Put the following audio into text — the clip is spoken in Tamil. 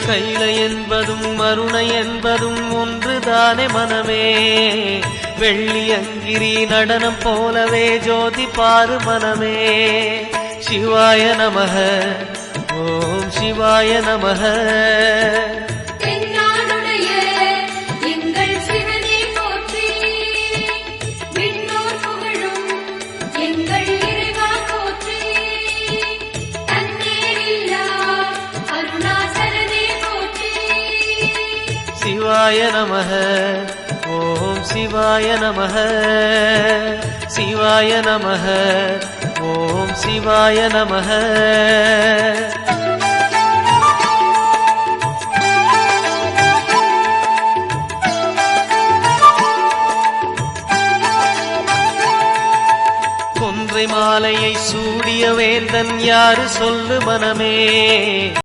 கைல என்பதும் மருணை என்பதும் ஒன்றுதானே மனமே. வெள்ளி அங்கிரி நடனம் போலவே ஜோதி பாரு மனமே. சிவாய நமக, ஓம் சிவாய நமக. சிவாய நமக, ஓம் சிவாய நமக. சிவாய நமக, ஓம் சிவாய நமக. கொன்றை மாலையை சூடிய வேந்தன் யாரு சொல்லு மனமே.